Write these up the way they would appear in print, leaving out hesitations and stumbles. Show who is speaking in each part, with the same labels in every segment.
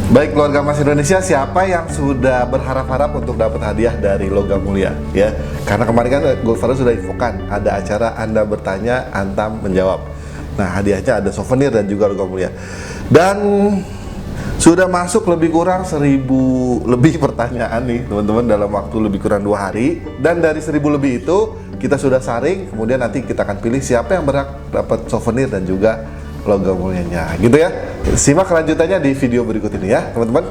Speaker 1: Baik keluarga Mas Indonesia, siapa yang sudah berharap-harap untuk dapat hadiah dari Logam Mulia ya? Karena kemarin kan Goldfather sudah infokan ada acara Anda bertanya, Antam menjawab. Nah, hadiahnya ada souvenir dan juga Logam Mulia. Dan sudah masuk lebih kurang 1000 lebih pertanyaan nih teman-teman dalam waktu lebih kurang 2 hari. Dan dari 1000 lebih itu kita sudah saring, kemudian nanti kita akan pilih siapa yang berhak dapat souvenir dan juga Logam Mulianya, gitu ya. Simak kelanjutannya di video berikut ini ya, teman-teman.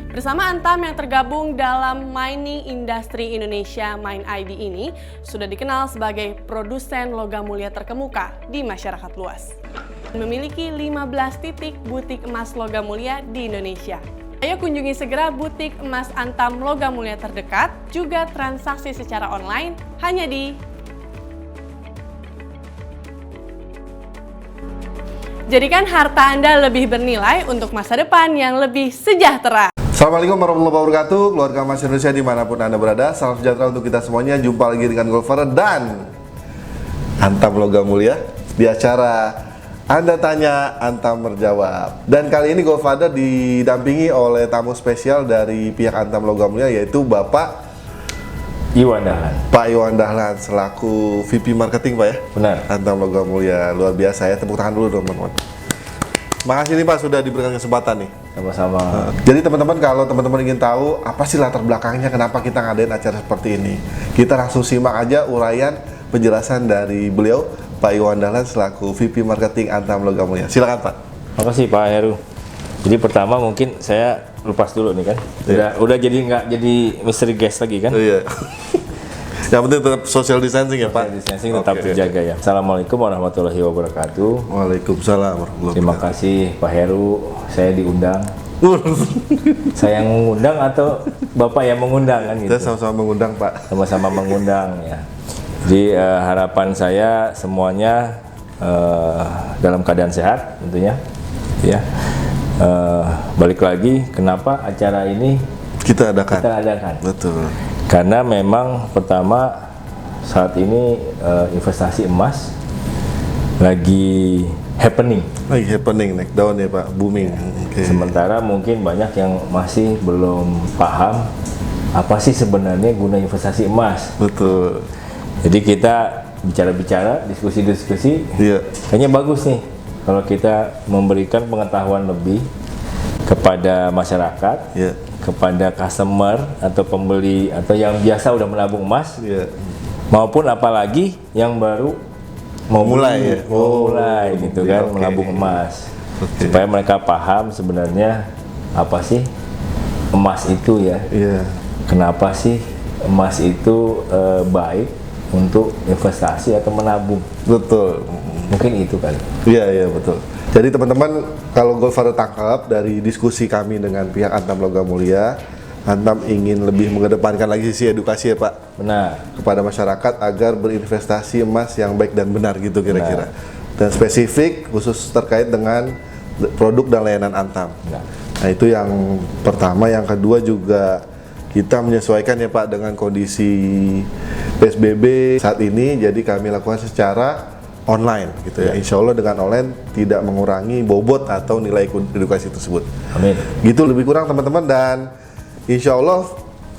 Speaker 2: Bersama Antam yang tergabung dalam Mining Industry Indonesia Mine ID ini sudah dikenal sebagai produsen logam mulia terkemuka di masyarakat luas. Memiliki 15 titik butik emas logam mulia di Indonesia. Ayo kunjungi segera butik emas Antam logam mulia terdekat, juga transaksi secara online hanya di Jadikan harta Anda lebih bernilai untuk masa depan yang lebih sejahtera.
Speaker 1: Assalamualaikum warahmatullahi wabarakatuh, keluarga Mas Indonesia dimanapun Anda berada. Salam sejahtera untuk kita semuanya. Jumpa lagi dengan Goldfather dan Antam Logam Mulia di acara Anda Tanya, Antam Menjawab. Dan kali ini Goldfather didampingi oleh tamu spesial dari pihak Antam Logam Mulia, yaitu Bapak
Speaker 3: Iwan Dahlan.
Speaker 1: Pak Iwan Dahlan selaku VP Marketing, Pak ya?
Speaker 3: Benar.
Speaker 1: Antam Logam Mulia, luar biasa ya. Tepuk tangan dulu teman-teman. Makasih nih Pak sudah diberikan kesempatan nih.
Speaker 3: Sama-sama.
Speaker 1: Jadi teman-teman, kalau teman-teman ingin tahu apa sih latar belakangnya kenapa kita ngadain acara seperti ini, kita langsung simak aja uraian penjelasan dari beliau, Pak Iwan Dahlan selaku VP Marketing Antam Logam Mulia. Silakan Pak.
Speaker 3: Makasih Pak Heru. Jadi pertama mungkin saya lepas dulu nih kan. Udah jadi nggak jadi mystery guest lagi kan?
Speaker 1: Iya. Yang penting tetap social distancing ya Pak.
Speaker 3: Social distancing tetap terjaga ya. Assalamualaikum warahmatullahi wabarakatuh.
Speaker 1: Waalaikumsalam warahmatullahi
Speaker 3: Terima
Speaker 1: wabarakatuh.
Speaker 3: kasih Pak Heru, saya diundang. Saya yang mengundang atau Bapak yang mengundang kan gitu?
Speaker 1: Kita sama-sama mengundang Pak.
Speaker 3: Sama-sama mengundang ya. Jadi harapan saya semuanya dalam keadaan sehat tentunya ya. Balik lagi kenapa acara ini
Speaker 1: Kita adakan. Betul.
Speaker 3: Karena memang pertama saat ini investasi emas lagi happening.
Speaker 1: Lagi happening, naik daun ya Pak, booming. Oke.
Speaker 3: Sementara mungkin banyak yang masih belum paham apa sih sebenarnya guna investasi emas.
Speaker 1: Betul.
Speaker 3: Jadi kita bicara-bicara, diskusi-diskusi,
Speaker 1: Iya.
Speaker 3: kayaknya bagus nih kalau kita memberikan pengetahuan lebih kepada masyarakat,
Speaker 1: Iya.
Speaker 3: kepada customer atau pembeli atau yang biasa udah menabung emas,
Speaker 1: Iya.
Speaker 3: maupun apalagi yang baru mau
Speaker 1: Mulai
Speaker 3: beli,
Speaker 1: ya?
Speaker 3: mau mulai gitu
Speaker 1: Iya,
Speaker 3: kan,
Speaker 1: oke.
Speaker 3: menabung emas.
Speaker 1: Oke.
Speaker 3: Supaya mereka paham sebenarnya apa sih emas itu ya.
Speaker 1: Iya.
Speaker 3: Kenapa sih emas itu baik untuk investasi atau menabung?
Speaker 1: Betul.
Speaker 3: Mungkin itu kali.
Speaker 1: Iya betul. Jadi teman-teman, kalau Goldfather tangkap dari diskusi kami dengan pihak Antam Logam Mulia, Antam ingin lebih mengedepankan lagi sisi edukasi ya Pak
Speaker 3: Benar.
Speaker 1: kepada masyarakat agar berinvestasi emas yang baik dan benar gitu kira-kira. Dan spesifik khusus terkait dengan produk dan layanan Antam.
Speaker 3: Benar.
Speaker 1: Nah itu yang pertama. Yang kedua juga kita menyesuaikan ya Pak dengan kondisi PSBB saat ini, jadi kami lakukan secara online gitu ya. Insya Allah dengan online tidak mengurangi bobot atau nilai edukasi tersebut.
Speaker 3: Amin.
Speaker 1: Gitu lebih kurang teman-teman, dan insya Allah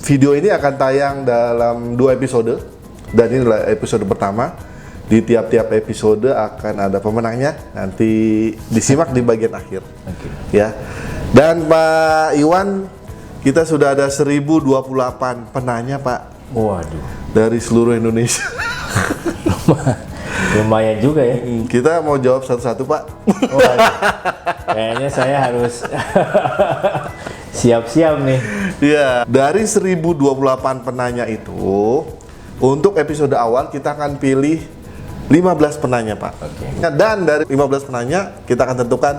Speaker 1: video ini akan tayang dalam 2 episode, dan ini adalah episode pertama. Di tiap-tiap episode akan ada pemenangnya, nanti disimak di bagian akhir. Ya. Dan Pak Iwan, kita sudah ada 1028 penanya Pak.
Speaker 3: Waduh.
Speaker 1: Dari seluruh Indonesia.
Speaker 3: Lumayan juga ya.
Speaker 1: Kita mau jawab satu-satu Pak.
Speaker 3: Waduh. Kayaknya saya harus siap-siap nih.
Speaker 1: Iya, dari 1028 penanya itu, untuk episode awal kita akan pilih 15 penanya Pak.
Speaker 3: Oke.
Speaker 1: Dan dari 15 penanya kita akan tentukan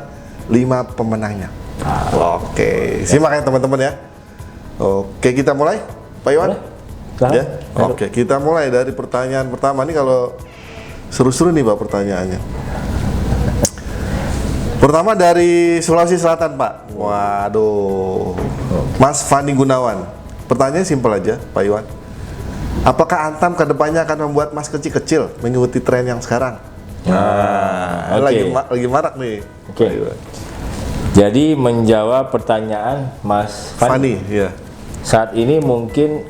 Speaker 1: 5 pemenangnya. Oke, simak ya teman-teman ya. Oke, kita mulai Pak Iwan.
Speaker 3: Boleh?
Speaker 1: Ya. Oke, kita mulai dari pertanyaan pertama nih. Kalau seru-seru nih Pak pertanyaannya. Pertama dari Sulawesi Selatan Pak. Waduh, Mas Fandi Gunawan. Pertanyaannya simpel aja Pak Iwan. Apakah Antam kedepannya akan membuat mas kecil-kecil mengikuti tren yang sekarang? Nah,
Speaker 3: oke.
Speaker 1: lagi marak nih.
Speaker 3: Oke.
Speaker 1: Pak Iwan.
Speaker 3: Jadi menjawab pertanyaan Mas Fani,
Speaker 1: Fani, ya.
Speaker 3: saat ini mungkin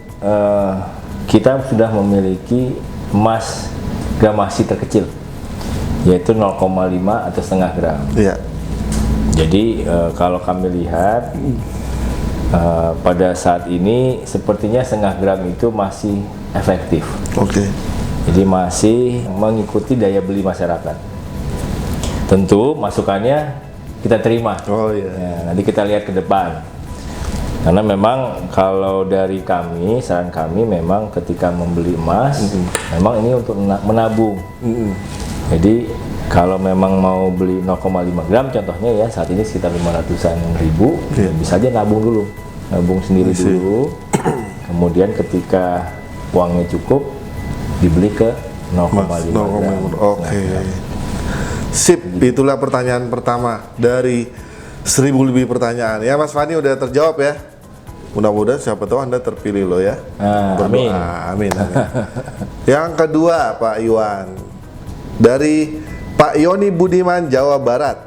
Speaker 3: kita sudah memiliki emas gramasi terkecil, yaitu 0,5 atau setengah gram.
Speaker 1: Iya.
Speaker 3: Jadi kalau kami lihat pada saat ini sepertinya setengah gram itu masih efektif.
Speaker 1: Oke.
Speaker 3: Jadi masih mengikuti daya beli masyarakat. Tentu masukannya kita terima.
Speaker 1: Oh iya.
Speaker 3: Ya, nanti kita lihat ke depan. Karena memang kalau dari kami, saran kami memang ketika membeli emas, memang ini untuk menabung. Jadi kalau memang mau beli 0,5 gram contohnya ya, saat ini sekitar 500-an ribu,
Speaker 1: Iya.
Speaker 3: bisa aja nabung dulu. Nabung sendiri
Speaker 1: Isi.
Speaker 3: dulu. Kemudian ketika uangnya cukup, dibeli ke 0,5 gram.
Speaker 1: Oke. Sip, itulah pertanyaan pertama dari 1000 lebih pertanyaan. Ya Mas Fani udah terjawab ya. Mudah-mudahan siapa tahu Anda terpilih loh ya.
Speaker 3: Amin.
Speaker 1: Amin. Yang kedua Pak Iwan. Dari Pak Yoni Budiman, Jawa Barat.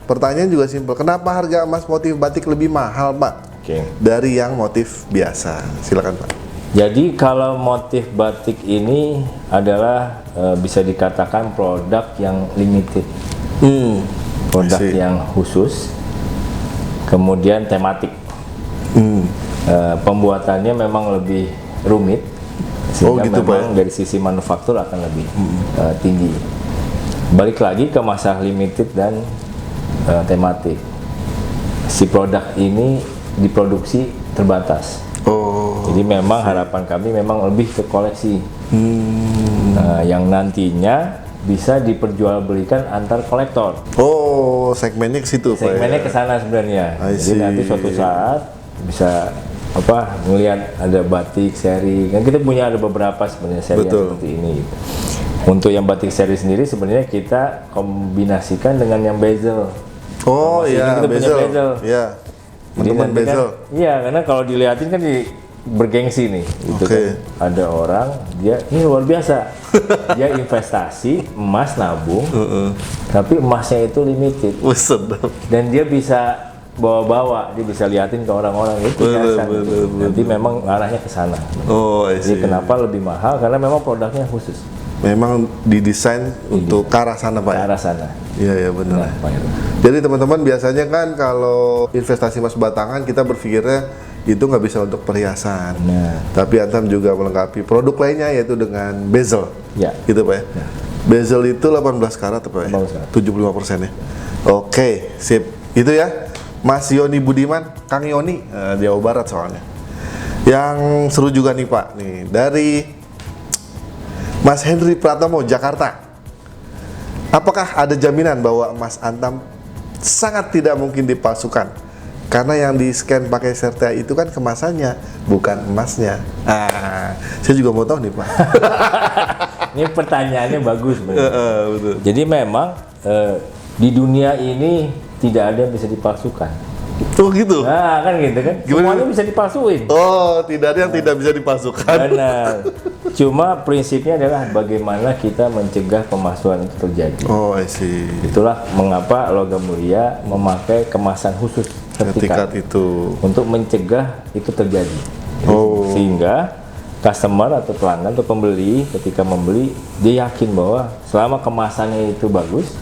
Speaker 1: Pertanyaan juga simpel. Kenapa harga emas motif batik lebih mahal, Pak?
Speaker 3: Oke.
Speaker 1: Dari yang motif biasa. Silakan, Pak.
Speaker 3: Jadi kalau motif batik ini adalah bisa dikatakan produk yang limited, produk
Speaker 1: I see.
Speaker 3: yang khusus, kemudian tematik. Pembuatannya memang lebih rumit, sehingga
Speaker 1: gitu,
Speaker 3: memang
Speaker 1: Pak.
Speaker 3: dari sisi manufaktur akan lebih tinggi. Balik lagi ke masalah limited dan tematik. Si produk ini diproduksi terbatas.
Speaker 1: Oh.
Speaker 3: Jadi memang harapan kami memang lebih ke koleksi, yang nantinya bisa diperjualbelikan antar kolektor.
Speaker 1: Oh, segmennya ke situ, Pak.
Speaker 3: Segmennya
Speaker 1: ya?
Speaker 3: ke sana sebenarnya.
Speaker 1: I
Speaker 3: Jadi
Speaker 1: see.
Speaker 3: nanti suatu saat bisa ngelihat ada batik seri. Kan kita punya ada beberapa sebenarnya seri yang
Speaker 1: Betul.
Speaker 3: seperti ini. Untuk yang batik seri sendiri sebenarnya kita kombinasikan dengan yang bezel.
Speaker 1: Oh
Speaker 3: Masih
Speaker 1: iya,
Speaker 3: kita punya
Speaker 1: bezel.
Speaker 3: bezel.
Speaker 1: Iya.
Speaker 3: Jadi
Speaker 1: Teman-teman
Speaker 3: nanti kan-
Speaker 1: bezel.
Speaker 3: Iya, karena kalau dilihatin kan bergengsi nih. Gitu
Speaker 1: Oke.
Speaker 3: kan. Ada orang dia ini luar biasa. Dia investasi emas nabung, tapi emasnya itu limited
Speaker 1: Wah, sedap.
Speaker 3: dan dia bisa bawa-bawa, dia bisa liatin ke orang-orang itu biasa. Nanti memang arahnya ke sana.
Speaker 1: Oh, I see.
Speaker 3: Jadi kenapa lebih mahal? Karena memang produknya khusus
Speaker 1: Memang didesain untuk ke arah sana, Pak.
Speaker 3: ke
Speaker 1: ya?
Speaker 3: arah sana.
Speaker 1: Iya, iya benar.
Speaker 3: Nah, Pak Heru.
Speaker 1: Jadi teman-teman biasanya kan kalau investasi emas batangan kita berpikirnya itu nggak bisa untuk perhiasan.
Speaker 3: Nah.
Speaker 1: Tapi Antam juga melengkapi produk lainnya yaitu dengan bezel.
Speaker 3: Ya.
Speaker 1: Gitu Pak ya. Bezel itu 18 karat apa ya?
Speaker 3: 18 karat.
Speaker 1: 75% ya. Oke, sip. Itu ya. Mas Yoni Budiman, Kang Yoni, Jawa Barat soalnya. Yang seru juga nih Pak, nih dari Mas Henry Pratomo, Jakarta. Apakah ada jaminan bahwa emas Antam sangat tidak mungkin dipalsukan? Karena yang di-scan pakai Sertea itu kan kemasannya, bukan emasnya. Saya juga mau tahu nih Pak.
Speaker 3: Ini pertanyaannya bagus benar.
Speaker 1: Betul.
Speaker 3: Jadi memang di dunia ini tidak ada yang bisa dipalsukan.
Speaker 1: Oh gitu?
Speaker 3: Nah kan gitu kan,
Speaker 1: Gimana?
Speaker 3: semuanya bisa dipalsuin.
Speaker 1: Oh, tidak ada yang tidak bisa dipalsukan.
Speaker 3: Benar. Cuma prinsipnya adalah bagaimana kita mencegah pemalsuan itu terjadi.
Speaker 1: Oh, I see.
Speaker 3: Itulah mengapa Logam Mulia memakai kemasan khusus
Speaker 1: Sertifikat
Speaker 3: sertifikat
Speaker 1: itu.
Speaker 3: untuk mencegah itu terjadi.
Speaker 1: Oh.
Speaker 3: Sehingga customer atau pelanggan atau pembeli ketika membeli dia yakin bahwa selama kemasannya itu bagus,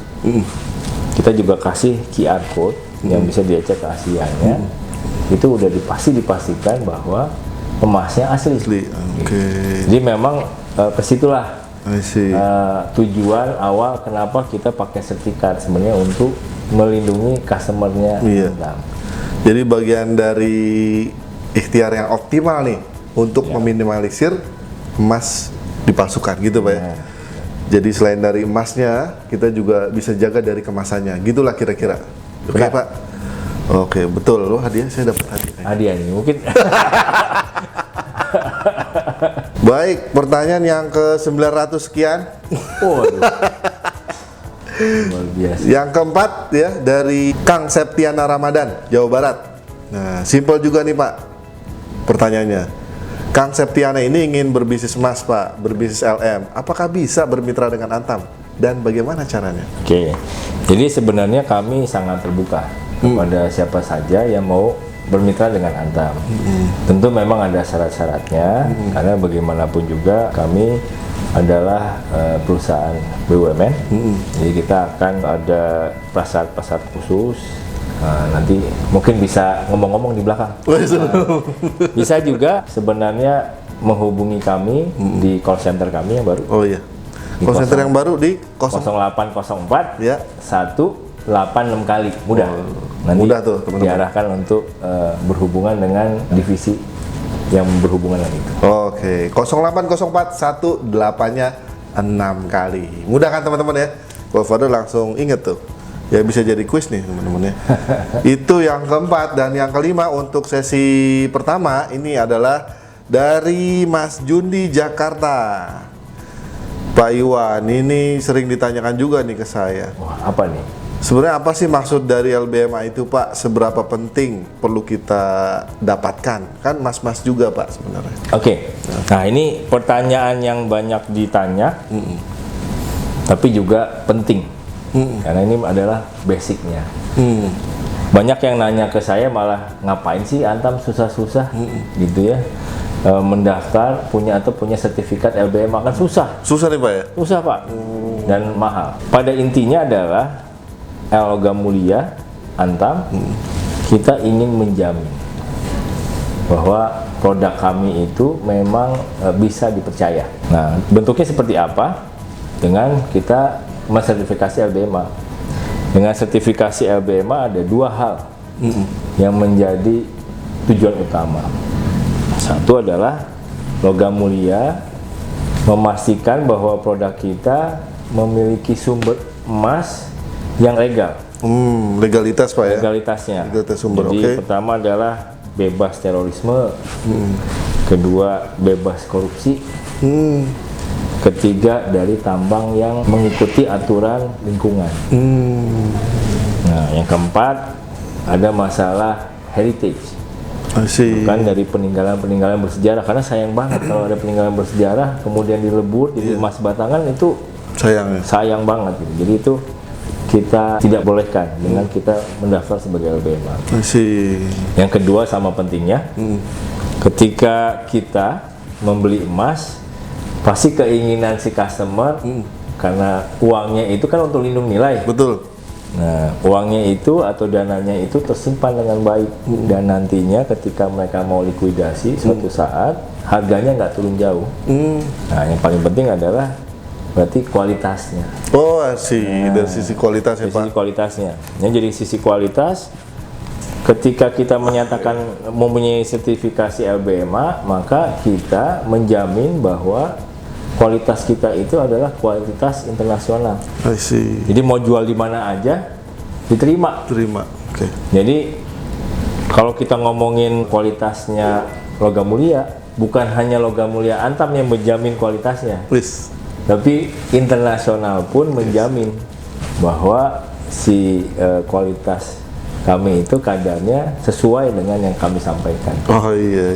Speaker 3: kita juga kasih QR code yang bisa dia cek keasliannya. Itu udah dipastikan bahwa emasnya asli.
Speaker 1: Asli. Oke.
Speaker 3: Jadi memang kesitulah
Speaker 1: I see.
Speaker 3: tujuan awal kenapa kita pakai sertifikat sebenarnya untuk melindungi customernya.
Speaker 1: Iya. Jadi bagian dari ikhtiar yang optimal nih untuk meminimalisir emas dipalsukan gitu Pak ya. Jadi selain dari emasnya, kita juga bisa jaga dari kemasannya. Gitulah kira-kira. Oke
Speaker 3: Benar.
Speaker 1: Pak. Oke, betul. Loh, hadiah saya dapat hadiah.
Speaker 3: Hadiah ini mungkin.
Speaker 1: Baik, pertanyaan yang ke 900 sekian.
Speaker 3: Waduh. Luar biasa.
Speaker 1: Yang keempat ya dari Kang Septiana Ramadan, Jawa Barat. Nah, simpel juga nih Pak pertanyaannya. Kang Septiana ini ingin berbisnis emas Pak, berbisnis LM. Apakah bisa bermitra dengan Antam? Dan bagaimana caranya?
Speaker 3: Oke, jadi sebenarnya kami sangat terbuka kepada siapa saja yang mau bermitra dengan Antam. Tentu memang ada syarat-syaratnya, karena bagaimanapun juga kami adalah perusahaan BUMN. Jadi kita akan ada pasar-pasar khusus. Nanti mungkin bisa ngomong-ngomong di belakang. Bisa juga sebenarnya menghubungi kami di call center kami yang baru.
Speaker 1: Oh iya.
Speaker 3: Di
Speaker 1: Call center yang baru di
Speaker 3: 0804
Speaker 1: ya.
Speaker 3: 186 kali. Mudah. Nanti
Speaker 1: Mudah tuh, teman-teman.
Speaker 3: diarahkan untuk berhubungan dengan divisi yang berhubungan dengan itu.
Speaker 1: Oke, 0804 18-nya 6 kali. Mudah kan teman-teman ya? Godfather langsung inget tuh. Ya bisa jadi kuis nih teman-teman ya. Itu yang keempat, dan yang kelima untuk sesi pertama ini adalah dari Mas Jundi Jakarta. Pak Iwan, ini sering ditanyakan juga nih ke saya.
Speaker 3: Wah, apa nih?
Speaker 1: Sebenarnya apa sih maksud dari LBMA itu Pak? Seberapa penting perlu kita dapatkan? Kan mas-mas juga Pak sebenarnya.
Speaker 3: Oke. Nah, ini pertanyaan yang banyak ditanya, tapi juga penting. Karena ini adalah basicnya. Banyak yang nanya ke saya malah, ngapain sih Antam susah-susah gitu ya, mendaftar punya sertifikat LBMA, kan susah.
Speaker 1: Susah nih Pak ya?
Speaker 3: Susah Pak, dan mahal. Pada intinya adalah Logam Mulia Antam, kita ingin menjamin bahwa produk kami itu memang bisa dipercaya. Nah, bentuknya seperti apa? Dengan kita mensertifikasi LBMA. Dengan sertifikasi LBMA ada dua hal yang menjadi tujuan utama. Satu adalah Logam Mulia memastikan bahwa produk kita memiliki sumber emas yang legal.
Speaker 1: Legalitas Pak ya?
Speaker 3: Legalitasnya.
Speaker 1: Legalitas sumber,
Speaker 3: Jadi
Speaker 1: oke.
Speaker 3: pertama adalah bebas terorisme, kedua bebas korupsi, ketiga dari tambang yang mengikuti aturan lingkungan. Nah, yang keempat ada masalah heritage. Bukan dari peninggalan-peninggalan bersejarah, karena sayang banget kalau ada peninggalan bersejarah kemudian dilebur jadi emas batangan, itu
Speaker 1: Sayang ya?
Speaker 3: sayang banget gitu. Jadi itu kita tidak bolehkan dengan kita mendaftar sebagai LBMA. Yang kedua sama pentingnya, ketika kita membeli emas, pasti keinginan si customer, karena uangnya itu kan untuk lindung nilai.
Speaker 1: Betul.
Speaker 3: Nah, uangnya itu atau dananya itu tersimpan dengan baik, dan nantinya ketika mereka mau likuidasi suatu saat, harganya nggak turun jauh. Nah, yang paling penting adalah berarti kualitasnya.
Speaker 1: Oh, dari sisi kualitas ya
Speaker 3: Dari sisi
Speaker 1: Pak.
Speaker 3: kualitasnya. Yang jadi sisi kualitas, ketika kita menyatakan mempunyai sertifikasi LBMA, maka kita menjamin bahwa kualitas kita itu adalah kualitas internasional. Jadi mau jual di mana aja diterima.
Speaker 1: Terima. Oke.
Speaker 3: Jadi kalau kita ngomongin kualitasnya Logam Mulia, bukan hanya Logam Mulia Antam yang menjamin kualitasnya,
Speaker 1: Please.
Speaker 3: tapi internasional pun menjamin bahwa si kualitas kami itu kadarnya sesuai dengan yang kami sampaikan.
Speaker 1: Oh iya.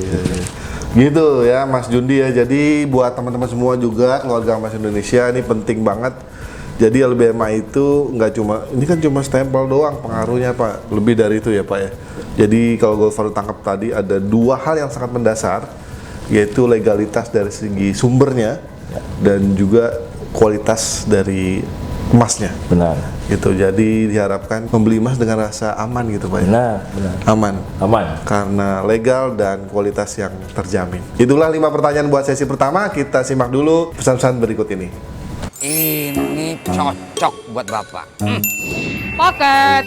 Speaker 1: Gitu ya Mas Jundi ya. Jadi buat teman-teman semua juga keluarga Mas Indonesia, ini penting banget. Jadi LBMA itu nggak cuma, ini kan cuma stempel doang pengaruhnya Pak. Lebih dari itu ya Pak ya. Jadi kalau Godfather tangkap tadi ada dua hal yang sangat mendasar, yaitu legalitas dari segi sumbernya dan juga kualitas dari emasnya.
Speaker 3: Benar.
Speaker 1: Gitu. Jadi diharapkan membeli emas dengan rasa aman gitu Pak ya.
Speaker 3: Benar. Aman.
Speaker 1: Karena legal dan kualitas yang terjamin. Itulah 5 pertanyaan buat sesi pertama. Kita simak dulu pesan-pesan berikut ini.
Speaker 4: Ini cocok buat Bapak. Paket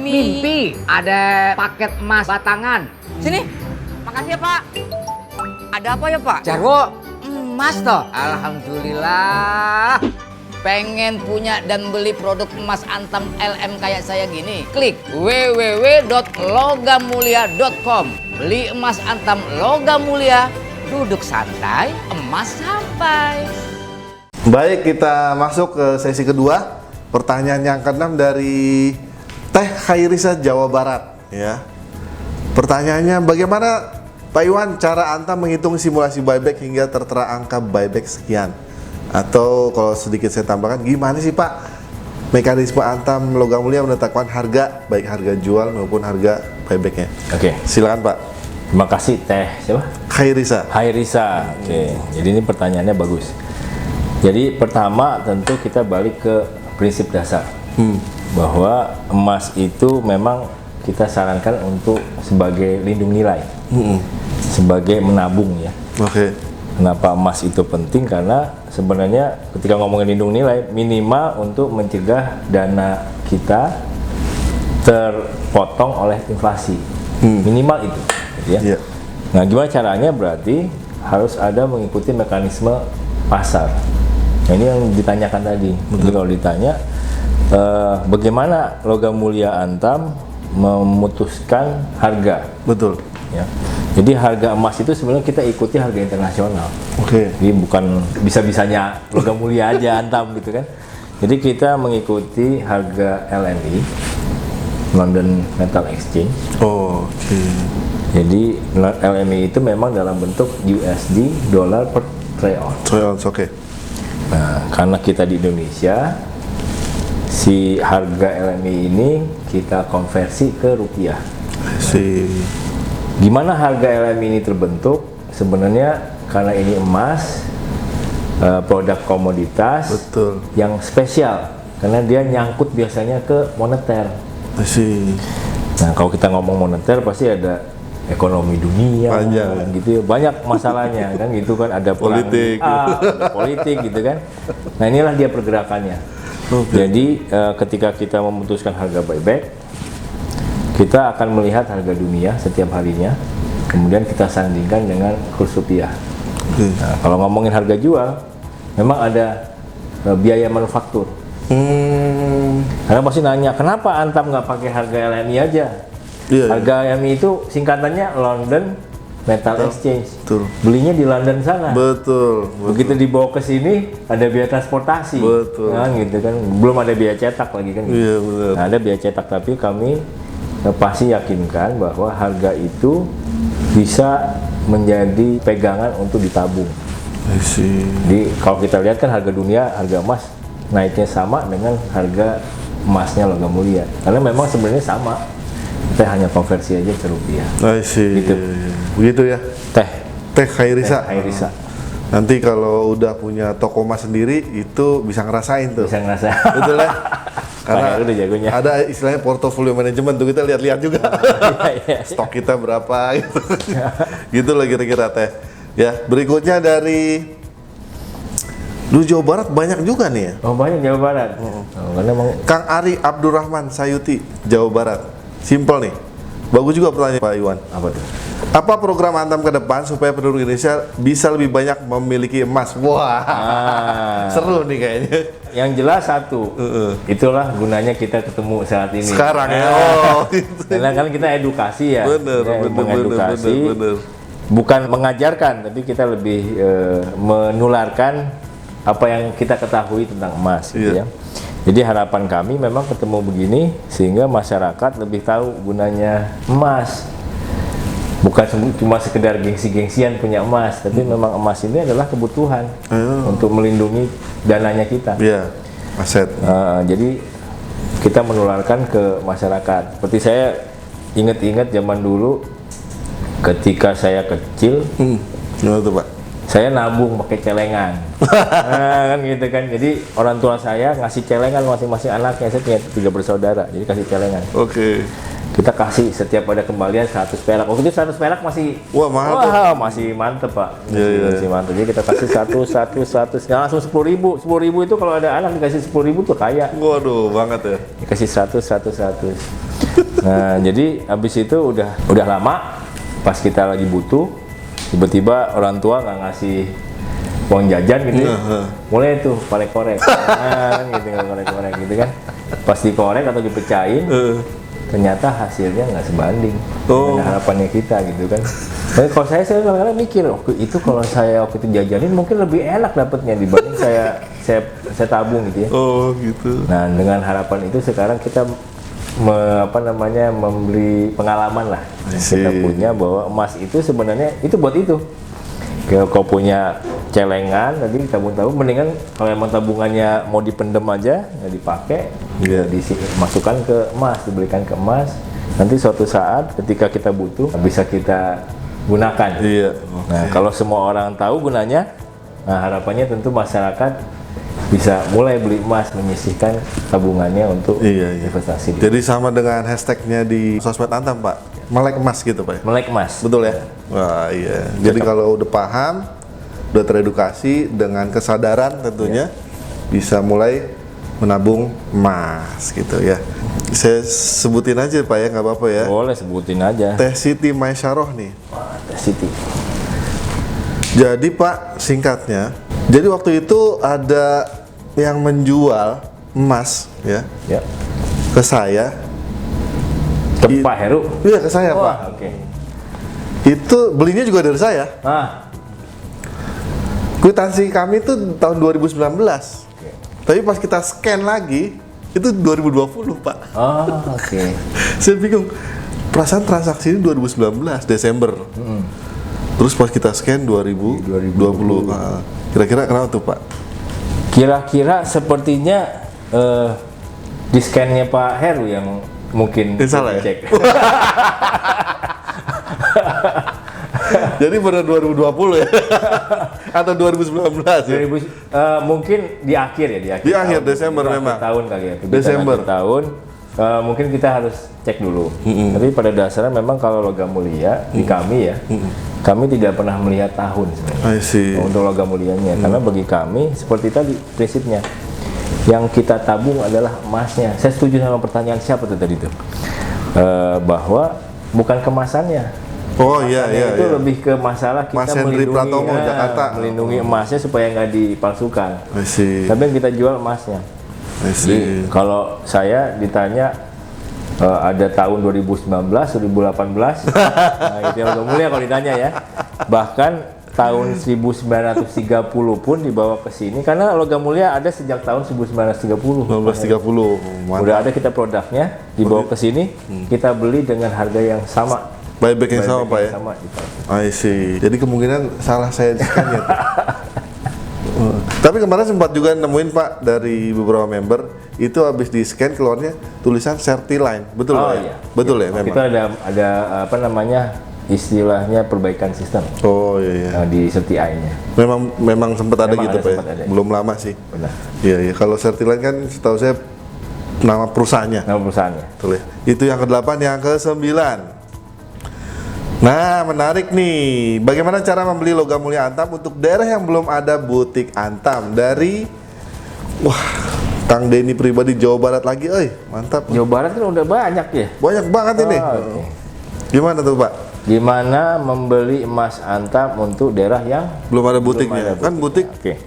Speaker 4: mimpi. Ada paket emas batangan. Sini. Makasih ya, Pak. Ada apa ya, Pak? Jarwo emas toh. Alhamdulillah. Pengen punya dan beli produk emas Antam LM kayak saya gini? Klik www.logamulia.com. Beli emas Antam Logam Mulia, duduk santai, emas sampai.
Speaker 1: Baik, kita masuk ke sesi kedua. Pertanyaan yang ke-6 dari Teh Khairisa Jawa Barat ya. Pertanyaannya, bagaimana Pak Iwan cara Antam menghitung simulasi buyback hingga tertera angka buyback sekian? Atau kalau sedikit saya tambahkan, gimana sih Pak mekanisme Antam Logam Mulia menetapkan harga, baik harga jual maupun harga buybacknya.
Speaker 3: Oke.
Speaker 1: Silakan Pak.
Speaker 3: Terima kasih Teh siapa?
Speaker 1: Khairisa.
Speaker 3: Hairisa. Oke. Jadi ini pertanyaannya bagus. Jadi pertama tentu kita balik ke prinsip dasar bahwa emas itu memang kita sarankan untuk sebagai lindung nilai, sebagai menabung ya.
Speaker 1: Oke.
Speaker 3: Kenapa emas itu penting? Karena sebenarnya ketika ngomongin lindung nilai, minimal untuk mencegah dana kita terpotong oleh inflasi, minimal itu, gitu ya.
Speaker 1: Iya.
Speaker 3: Nah, gimana caranya? Berarti harus ada mengikuti mekanisme pasar. Nah, ini yang ditanyakan tadi. Jadi kalau ditanya, bagaimana Logam Mulia Antam memutuskan harga?
Speaker 1: Betul.
Speaker 3: Ya. Jadi harga emas itu sebenarnya kita ikuti harga internasional.
Speaker 1: Oke.
Speaker 3: Jadi bukan bisa-bisanya Logam Mulia aja Antam gitu kan. Jadi kita mengikuti harga LME, London Metal Exchange.
Speaker 1: Oh, oke.
Speaker 3: Jadi LME itu memang dalam bentuk USD dolar per troy ounce.
Speaker 1: Troy ounce, oke.
Speaker 3: Nah, karena kita di Indonesia, si harga LME ini kita konversi ke rupiah.
Speaker 1: Si.
Speaker 3: Gimana harga LME ini terbentuk? Sebenarnya karena ini emas, produk komoditas
Speaker 1: Betul.
Speaker 3: yang spesial, karena dia nyangkut biasanya ke moneter.
Speaker 1: Si.
Speaker 3: Nah, kalau kita ngomong moneter pasti ada ekonomi dunia,
Speaker 1: Panjang.
Speaker 3: gitu ya. Banyak masalahnya kan gitu kan, ada perang,
Speaker 1: Politik.
Speaker 3: ada politik gitu kan. Nah, inilah dia pergerakannya.
Speaker 1: Oke.
Speaker 3: Jadi ketika kita memutuskan harga buyback, kita akan melihat harga dunia setiap harinya, kemudian kita sandingkan dengan kurs rupiah.
Speaker 1: Oke.
Speaker 3: Nah, kalau ngomongin harga jual, memang ada biaya manufaktur. Karena pasti nanya, kenapa Antam nggak pakai harga LME aja?
Speaker 1: Iya.
Speaker 3: Harga LME itu singkatannya London Metal Exchange.
Speaker 1: Betul.
Speaker 3: Belinya di London sana.
Speaker 1: Betul.
Speaker 3: Begitu dibawa ke sini, ada biaya transportasi.
Speaker 1: Betul.
Speaker 3: Nah, gitu kan. Belum ada biaya cetak lagi kan.
Speaker 1: Iya, benar.
Speaker 3: Nah, ada biaya cetak, tapi kami pasti yakinkan bahwa harga itu bisa menjadi pegangan untuk ditabung.
Speaker 1: Si.
Speaker 3: Jadi kalau kita lihat kan harga dunia, harga emas naiknya sama dengan harga emasnya Logam Mulia. Karena memang sebenarnya sama. Kita hanya konversi aja ke rupiah.
Speaker 1: Si.
Speaker 3: Gitu.
Speaker 1: Begitu ya.
Speaker 3: Teh
Speaker 1: Teh Khairisa.
Speaker 3: Hairisa.
Speaker 1: Nanti kalau udah punya toko emas sendiri itu bisa ngerasain tuh.
Speaker 3: Bisa ngerasa.
Speaker 1: Betul ya? Karena
Speaker 3: Pak Heru udah jagonya.
Speaker 1: ada istilahnya portofolio manajemen tuh, kita lihat-lihat juga.
Speaker 3: Iya.
Speaker 1: Stok kita berapa gitu. Gitu lah kira-kira Teh. Ya, berikutnya dari Jawa Barat banyak juga nih ya.
Speaker 3: Oh, banyak Jawa Barat. Karena emang
Speaker 1: Kang Ari Abdurrahman Sayuti, Jawa Barat. Simpel nih. Bagus juga pertanyaan Pak Iwan.
Speaker 3: apa tuh?
Speaker 1: Apa program Antam ke depan supaya penduduk Indonesia bisa lebih banyak memiliki emas? Wah, seru nih kayaknya.
Speaker 3: Yang jelas satu, itulah gunanya kita ketemu saat ini.
Speaker 1: Sekarang ya. Oh, gitu.
Speaker 3: Karena kan kita edukasi ya.
Speaker 1: Bener,
Speaker 3: Kita
Speaker 1: bener,
Speaker 3: mengedukasi,
Speaker 1: bener.
Speaker 3: bukan mengajarkan, tapi kita lebih menularkan apa yang kita ketahui tentang emas, gitu
Speaker 1: Iya.
Speaker 3: ya. Jadi harapan kami memang ketemu begini sehingga masyarakat lebih tahu gunanya emas. Bukan cuma sekedar gengsi-gengsian punya emas, tapi memang emas ini adalah kebutuhan untuk melindungi dananya kita.
Speaker 1: Iya, aset.
Speaker 3: Jadi kita menularkan ke masyarakat. Seperti saya ingat-ingat zaman dulu ketika saya kecil,
Speaker 1: Gimana tuh Pak?
Speaker 3: saya nabung pakai celengan. Nah, kan gitu kan. Jadi orang tua saya ngasih celengan masing-masing anaknya. Saya punya 3 bersaudara, jadi kasih celengan.
Speaker 1: Oke.
Speaker 3: Kita kasih setiap ada kembalian 100 perak. Waktu itu 100 perak masih masih mantep Pak. Masih mantep. Jadi kita kasih 100 ya langsung 10.000. 10.000 itu kalau ada anak dikasih 10.000 tuh kaya.
Speaker 1: Waduh, banget ya.
Speaker 3: Dikasih 100. Nah, jadi habis itu udah lama pas kita lagi butuh, tiba-tiba orang tua nggak ngasih uang jajan gitu ya. Mulai tuh korek-korek. Nah, kan gitu korek-korek gitu kan. Pas dikorek atau dipecahin, ternyata hasilnya nggak sebanding dengan harapannya kita gitu kan. Tapi kalau saya kadang-kadang mikir, itu kalau saya waktu itu jajanin mungkin lebih enak dapatnya dibanding saya tabung gitu ya.
Speaker 1: Oh gitu.
Speaker 3: Nah, dengan harapan itu sekarang kita memberi pengalaman lah yang kita punya bahwa emas itu sebenarnya itu buat itu. Kalau punya celengan tadi tabung-tabung, mendingan kalau emang tabungannya mau dipendem aja, nggak dipakai,
Speaker 1: Iya.
Speaker 3: dimasukkan ke emas, dibelikan ke emas. Nanti suatu saat ketika kita butuh bisa kita gunakan.
Speaker 1: Iya.
Speaker 3: Nah, kalau semua orang tahu gunanya, nah harapannya tentu masyarakat bisa mulai beli emas, menyisihkan tabungannya untuk
Speaker 1: Iya.
Speaker 3: investasi.
Speaker 1: Jadi sama dengan hashtagnya di sosmed Antam, Pak. Melek emas gitu, Pak.
Speaker 3: Melek emas.
Speaker 1: Betul ya? Wah, iya. Jadi kalau udah paham, udah teredukasi dengan kesadaran tentunya bisa mulai menabung emas gitu ya. Saya sebutin aja Pak ya, nggak apa-apa ya.
Speaker 3: Boleh sebutin aja.
Speaker 1: Teh Siti Maisaroh nih.
Speaker 3: Wah, Teh Siti.
Speaker 1: Jadi Pak, singkatnya, jadi waktu itu ada yang menjual emas ya
Speaker 3: Ya.
Speaker 1: ke saya.
Speaker 3: Ke Pak Heru.
Speaker 1: Iya ke saya Pak.
Speaker 3: Wah, oke.
Speaker 1: Itu belinya juga dari saya.
Speaker 3: Ah,
Speaker 1: Kwitansi kami itu tahun 2019. Tapi pas kita scan lagi, itu 2020 Pak.
Speaker 3: oh, oke.
Speaker 1: Saya bingung, perasaan transaksi ini 2019 Desember. Terus pas kita scan 2020. Nah, kira-kira kenapa tuh Pak?
Speaker 3: Kira-kira sepertinya di scan-nya Pak Heru yang mungkin
Speaker 1: Salah ya?
Speaker 3: cek.
Speaker 1: Jadi pada 2020 ya? Atau 2019 ya?
Speaker 3: Mungkin di akhir ya, di akhir.
Speaker 1: Di akhir,
Speaker 3: tahun.
Speaker 1: Desember
Speaker 3: Di akhir
Speaker 1: memang.
Speaker 3: tahun kali ya. Kegiatan
Speaker 1: Desember.
Speaker 3: akhir tahun. Mungkin kita harus cek dulu. Tapi pada dasarnya memang kalau logam mulia di kami ya, kami tidak pernah melihat tahun sebenarnya.
Speaker 1: I see.
Speaker 3: Untuk logam mulianya, karena bagi kami seperti tadi prinsipnya, yang kita tabung adalah emasnya. Saya setuju sama pertanyaan siapa tuh tadi tuh, bahwa bukan kemasannya.
Speaker 1: Oh iya iya.
Speaker 3: Itu
Speaker 1: iya.
Speaker 3: lebih ke masalah kita
Speaker 1: Mas Henry Pratomo, Jakarta.
Speaker 3: melindungi emasnya supaya nggak dipalsukan.
Speaker 1: I see.
Speaker 3: Tapi yang kita jual emasnya.
Speaker 1: I see.
Speaker 3: Jadi kalau saya ditanya ada tahun 2019, 2018, nah itu yang logam mulia kalau ditanya ya. Bahkan tahun 1930 pun dibawa ke sini karena logam mulia ada sejak tahun 1930.
Speaker 1: 1930. Mantap.
Speaker 3: Udah ada kita produknya dibawa ke sini, kita beli dengan harga yang sama.
Speaker 1: Buyback yang sama Pak ya?
Speaker 3: Sama, gitu.
Speaker 1: I see. Jadi kemungkinan salah saya di scan ya. Tapi kemarin sempat juga nemuin Pak dari beberapa member itu habis di scan keluarnya tulisan Certiline, betul
Speaker 3: Oh,
Speaker 1: Pak? Ya?
Speaker 3: iya.
Speaker 1: Betul ya
Speaker 3: Waktu
Speaker 1: memang.
Speaker 3: itu ada apa namanya istilahnya perbaikan sistem
Speaker 1: Oh iya iya.
Speaker 3: di CTI-nya.
Speaker 1: Memang sempat ada
Speaker 3: Memang
Speaker 1: gitu
Speaker 3: ada,
Speaker 1: Pak ya?
Speaker 3: sempat ada.
Speaker 1: Belum lama sih.
Speaker 3: Benar.
Speaker 1: Iya iya. Kalau Certiline kan setahu saya nama perusahaannya.
Speaker 3: Nama perusahaannya.
Speaker 1: Betul ya. Itu yang ke-8, yang ke-9. Nah, menarik nih. Bagaimana cara membeli logam mulia Antam untuk daerah yang belum ada butik Antam? Dari Kang Denny pribadi Jawa Barat lagi, mantap.
Speaker 3: Jawa Barat kan udah banyak ya.
Speaker 1: Banyak banget ini.
Speaker 3: Oke.
Speaker 1: Gimana tuh Pak?
Speaker 3: Gimana membeli emas Antam untuk daerah yang
Speaker 1: Belum ada
Speaker 3: belum
Speaker 1: butiknya.
Speaker 3: ada
Speaker 1: Kan butik
Speaker 3: Oke.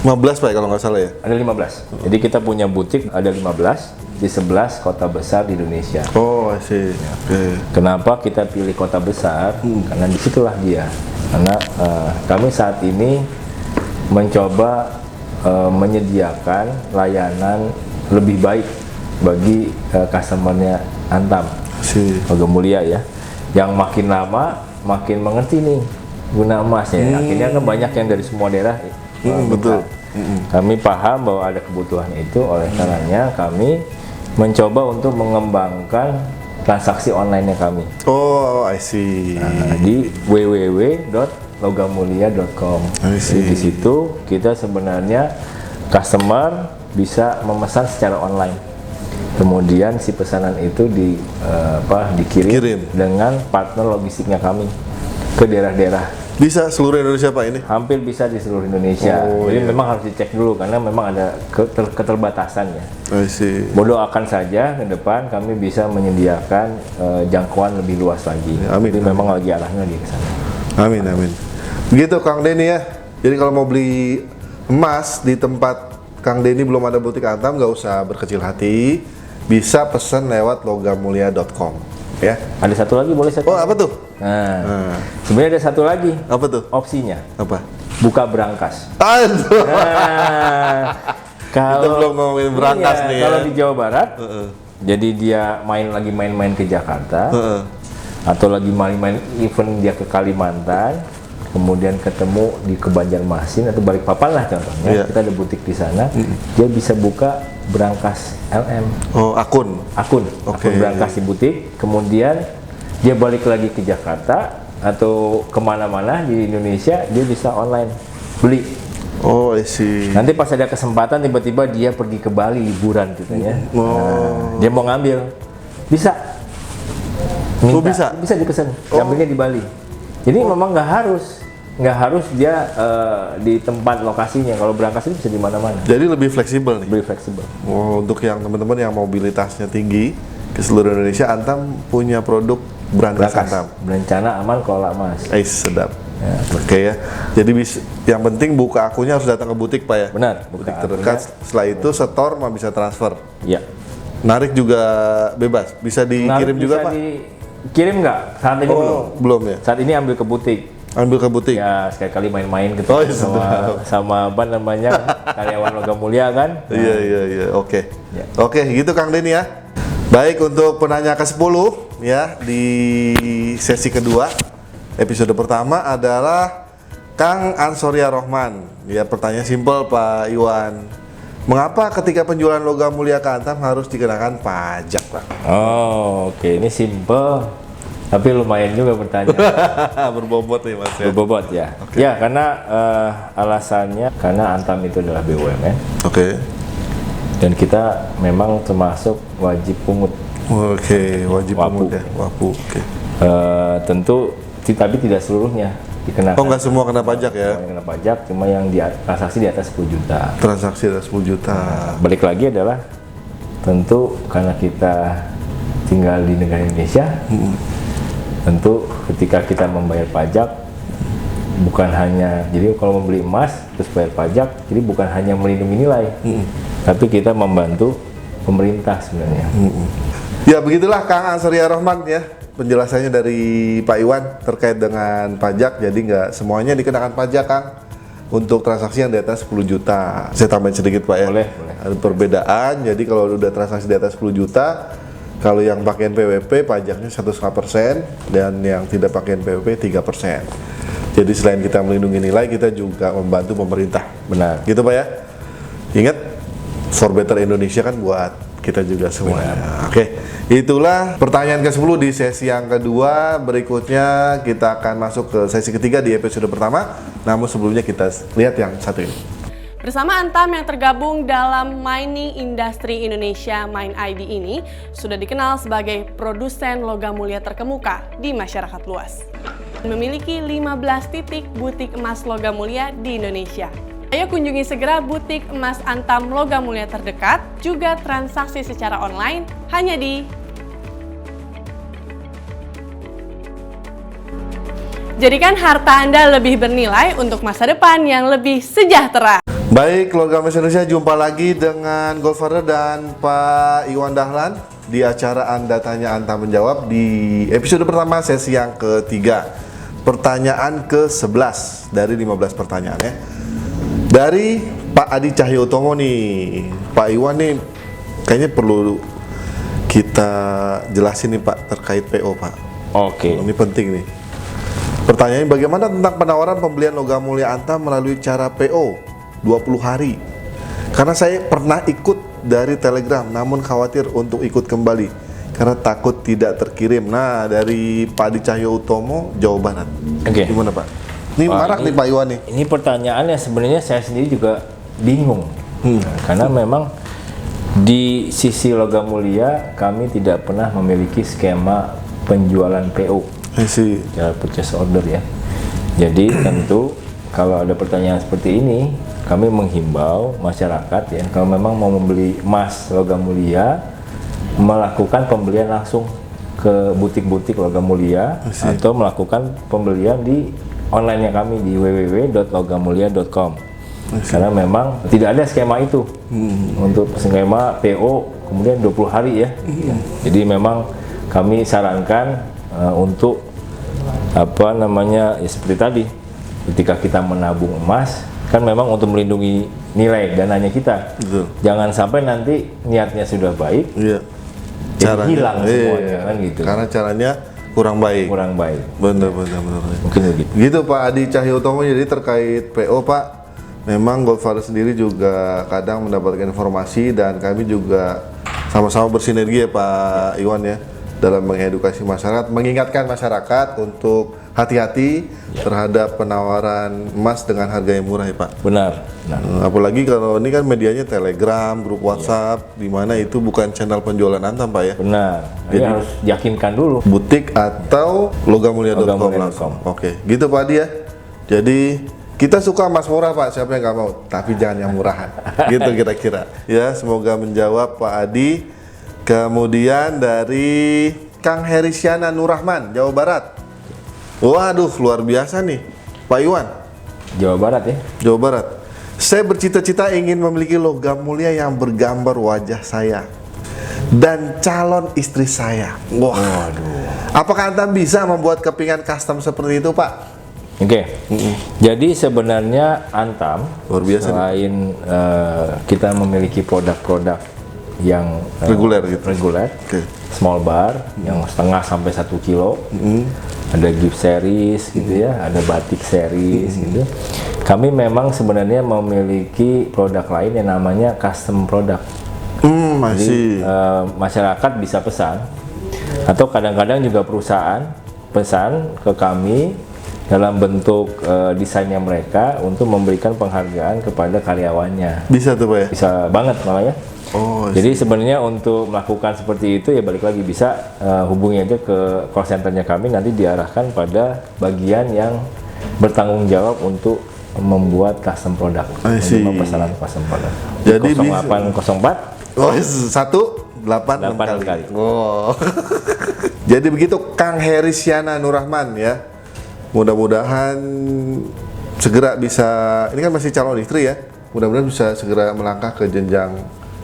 Speaker 1: 15 Pak kalau nggak salah ya.
Speaker 3: Ada 15. Jadi kita punya butik ada 15 di 11 kota besar di Indonesia.
Speaker 1: Oh, I see. Oke.
Speaker 3: Kenapa kita pilih kota besar? Karena disitulah dia. Karena kami saat ini mencoba menyediakan layanan lebih baik bagi customernya Antam.
Speaker 1: Si.
Speaker 3: Logam mulia ya. Yang makin lama makin mengerti nih guna emasnya. Akhirnya kan banyak yang dari semua daerah.
Speaker 1: Betul.
Speaker 3: Kami paham bahwa ada kebutuhan itu, oleh karenanya kami mencoba untuk mengembangkan transaksi online-nya kami.
Speaker 1: Oh, I see.
Speaker 3: Di www.logamulia.com.
Speaker 1: I see.
Speaker 3: Jadi di situ kita sebenarnya customer bisa memesan secara online. Kemudian si pesanan itu dikirim
Speaker 1: Kirim.
Speaker 3: dengan partner logistiknya kami ke daerah-daerah.
Speaker 1: Bisa seluruh Indonesia Pak ini?
Speaker 3: Hampir bisa di seluruh Indonesia.
Speaker 1: Oh,
Speaker 3: Jadi
Speaker 1: iya.
Speaker 3: memang harus dicek dulu karena memang ada keterbatasannya.
Speaker 1: I see.
Speaker 3: Berdoakan saja ke depan kami bisa menyediakan jangkauan lebih luas lagi.
Speaker 1: Amin.
Speaker 3: Jadi memang lagi arahnya lagi ke sana.
Speaker 1: Amin amin. Begitu Kang Denny ya. Jadi kalau mau beli emas di tempat Kang Denny belum ada butik Antam, nggak usah berkecil hati. Bisa pesan lewat logamulia.com ya.
Speaker 3: Ada satu lagi boleh saya?
Speaker 1: Oh apa tuh?
Speaker 3: Nah, sebenarnya ada satu lagi
Speaker 1: Apa tuh?
Speaker 3: opsinya,
Speaker 1: Apa?
Speaker 3: buka berangkas.
Speaker 1: Aduh.
Speaker 3: Nah,
Speaker 1: Kita belum ngomongin berangkas nih ya.
Speaker 3: Kalau di Jawa Barat, jadi dia lagi main-main ke Jakarta, atau lagi main-main event dia ke Kalimantan, kemudian ketemu di Banjarmasin atau Balikpapan lah contohnya,
Speaker 1: Iya.
Speaker 3: kita ada butik di sana, dia bisa buka berangkas LM,
Speaker 1: Oh, akun.
Speaker 3: akun
Speaker 1: Oke.
Speaker 3: berangkas di butik, kemudian dia balik lagi ke Jakarta atau kemana-mana di Indonesia, dia bisa online beli.
Speaker 1: Oh, I see.
Speaker 3: Nanti pas ada kesempatan tiba-tiba dia pergi ke Bali liburan gitu ya.
Speaker 1: Oh.
Speaker 3: Dia mau ngambil, bisa.
Speaker 1: Oh, bisa?
Speaker 3: Bisa dipesan. Ngambilnya di Bali. Jadi memang nggak harus dia di tempat lokasinya. Kalau berangkas itu bisa di mana-mana.
Speaker 1: Jadi lebih fleksibel nih.
Speaker 3: Lebih fleksibel.
Speaker 1: Oh, untuk yang teman-teman yang mobilitasnya tinggi ke seluruh Indonesia, Antam punya produk berangkas Antam.
Speaker 3: Berencana aman kelola emas.
Speaker 1: Sedap. Oke ya. Jadi yang penting buka akunnya harus datang ke butik Pak ya.
Speaker 3: Benar.
Speaker 1: Butik
Speaker 3: buka
Speaker 1: terdekat. Setelah itu setor mah bisa transfer.
Speaker 3: Ya.
Speaker 1: Narik juga bebas. Bisa dikirim juga Pak.
Speaker 3: Dikirim nggak? Saat ini belum.
Speaker 1: Belum ya.
Speaker 3: Saat ini ambil ke butik.
Speaker 1: Ambil ke butik.
Speaker 3: Ya sekali-kali main-main gitu
Speaker 1: Oh, iya,
Speaker 3: sama apa namanya karyawan Logam Mulia kan.
Speaker 1: Iya. Oke.
Speaker 3: Ya.
Speaker 1: Oke, gitu Kang Denny ya. Baik, untuk penanya ke-10 ya di sesi kedua. Episode pertama adalah Kang Ansoria Rohman. Ya, pertanyaan simpel Pak Iwan. Mengapa ketika penjualan logam mulia ke Antam harus dikenakan pajak, Pak?
Speaker 3: Oh, oke. Ini simple, tapi lumayan juga pertanyaan.
Speaker 1: Berbobot nih Mas ya.
Speaker 3: Berbobot ya. Ya, karena alasannya karena Antam itu adalah BUMN
Speaker 1: Oke.
Speaker 3: dan kita memang termasuk wajib pungut.
Speaker 1: Oke, wajib
Speaker 3: Wapu.
Speaker 1: pungut ya. Wapu. Oke.
Speaker 3: Tentu, tapi tidak seluruhnya dikenakan.
Speaker 1: Oh, nggak semua kena pajak ya?
Speaker 3: Semua yang kena pajak, cuma yang transaksi di atas 10 juta.
Speaker 1: Transaksi ada 10 juta.
Speaker 3: Balik lagi adalah tentu karena kita tinggal di negara Indonesia, tentu ketika kita membayar pajak bukan hanya, jadi kalau membeli emas terus bayar pajak, jadi bukan hanya melindungi nilai, tapi kita membantu pemerintah sebenarnya.
Speaker 1: Ya, begitulah Kang Ansoria Rohman ya. Penjelasannya dari Pak Iwan terkait dengan pajak. Jadi nggak semuanya dikenakan pajak, Kang, untuk transaksi yang di atas 10 juta. Saya tambahin sedikit Pak ya.
Speaker 3: Boleh.
Speaker 1: Ada perbedaan. Jadi kalau udah transaksi di atas 10 juta, kalau yang pakai PWP pajaknya 1,5% dan yang tidak pakai PWP 3%. Jadi selain kita melindungi nilai, kita juga membantu pemerintah.
Speaker 3: Benar.
Speaker 1: Gitu Pak ya. Ingat, for better Indonesia kan buat kita juga semuanya. Oke, itulah pertanyaan ke-10 di sesi yang kedua. Berikutnya kita akan masuk ke sesi ketiga di episode pertama. Namun sebelumnya kita lihat yang satu ini.
Speaker 2: Bersama Antam yang tergabung dalam Mining Industry Indonesia MINE-ID ini sudah dikenal sebagai produsen logam mulia terkemuka di masyarakat luas. Memiliki 15 titik butik emas logam mulia di Indonesia. Ayo kunjungi segera butik emas Antam logam mulia terdekat, juga transaksi secara online hanya di Jadikan harta Anda lebih bernilai untuk masa depan yang lebih sejahtera.
Speaker 1: Baik, Logam Indonesia, jumpa lagi dengan Goldfather dan Pak Iwan Dahlan di acara Anda Tanya Antam Menjawab di episode pertama sesi yang ketiga. Pertanyaan ke-11 dari 15 pertanyaan ya. Dari Pak Adi Cahyotomo nih. Pak Iwan nih kayaknya perlu kita jelasin nih Pak terkait PO Pak.
Speaker 3: Oke.
Speaker 1: Ini penting nih. Pertanyaannya, bagaimana tentang penawaran pembelian logam mulia Antam melalui cara PO 20 hari? Karena saya pernah ikut dari Telegram, namun khawatir untuk ikut kembali karena takut tidak terkirim. Nah, dari Pak Adi Cahyotomo, Jawa Barat.
Speaker 3: Oke.
Speaker 1: Gimana Pak? Ini
Speaker 3: Wah,
Speaker 1: marak nih Pak Iwan nih.
Speaker 3: Ini pertanyaan yang sebenarnya saya sendiri juga bingung. Karena memang di sisi logam mulia kami tidak pernah memiliki skema penjualan PO. Cara purchase order ya. Jadi tentu kalau ada pertanyaan seperti ini, kami menghimbau masyarakat ya, kalau memang mau membeli emas logam mulia, melakukan pembelian langsung ke butik-butik logam mulia atau melakukan pembelian di online-nya kami di www.logamulia.com. Karena memang tidak ada skema itu untuk skema PO kemudian 20 hari ya. Jadi memang kami sarankan untuk apa namanya ya seperti tadi, ketika kita menabung emas kan memang untuk melindungi nilai dananya kita.
Speaker 1: Betul.
Speaker 3: Jangan sampai nanti niatnya sudah baik,
Speaker 1: Iya.
Speaker 3: jadi hilang semuanya kan gitu.
Speaker 1: Karena caranya kurang baik. Bener.
Speaker 3: Mungkin begitu.
Speaker 1: Gitu Pak Adi Cahyotomo. Jadi terkait PO Pak, memang Goldfather sendiri juga kadang mendapatkan informasi dan kami juga sama-sama bersinergi ya Pak Iwan ya dalam mengedukasi masyarakat, mengingatkan masyarakat untuk hati-hati terhadap penawaran emas dengan harga yang murah ya Pak.
Speaker 3: Benar.
Speaker 1: Apalagi kalau ini kan medianya Telegram, grup WhatsApp, di mana itu bukan channel penjualan Antam Pak ya.
Speaker 3: Benar. Jadi harus yakinkan dulu.
Speaker 1: Butik atau logamulia.com
Speaker 3: Logamulia.com.
Speaker 1: langsung. Oke, gitu Pak Adi ya. Jadi kita suka emas murah Pak, siapa yang nggak mau? Tapi jangan yang murahan. Gitu kira-kira. Ya, semoga menjawab Pak Adi. Kemudian dari Kang Herisyana Nurrahman, Jawa Barat. Waduh, luar biasa nih, Pak Iwan.
Speaker 3: Jawa Barat ya.
Speaker 1: Jawa Barat. Saya bercita-cita ingin memiliki logam mulia yang bergambar wajah saya dan calon istri saya. Waduh. Apakah Antam bisa membuat kepingan custom seperti itu, Pak?
Speaker 3: Oke. Jadi sebenarnya Antam
Speaker 1: Luar biasa
Speaker 3: selain kita memiliki produk-produk yang
Speaker 1: Reguler gitu.
Speaker 3: reguler,
Speaker 1: Oke.
Speaker 3: small bar yang setengah sampai 1 kilo, ada gift series gitu ya, ada batik series gitu. Kami memang sebenarnya memiliki produk lain yang namanya custom product.
Speaker 1: Masih.
Speaker 3: Jadi masyarakat bisa pesan atau kadang-kadang juga perusahaan pesan ke kami dalam bentuk desainnya mereka untuk memberikan penghargaan kepada karyawannya.
Speaker 1: Bisa tuh Pak ya?
Speaker 3: Bisa banget malah ya.
Speaker 1: Oh,
Speaker 3: Jadi sebenarnya untuk melakukan seperti itu ya balik lagi bisa hubungi aja ke call centernya kami, nanti diarahkan pada bagian yang bertanggung jawab untuk membuat custom product,
Speaker 1: I see.
Speaker 3: untuk pesanan custom product.
Speaker 1: Jadi
Speaker 3: 0804
Speaker 1: oh, 186
Speaker 3: kali.
Speaker 1: Oh. Jadi begitu Kang Herisyana Nurrahman ya. Mudah-mudahan segera bisa, ini kan masih calon istri ya. Mudah-mudahan bisa segera melangkah ke jenjang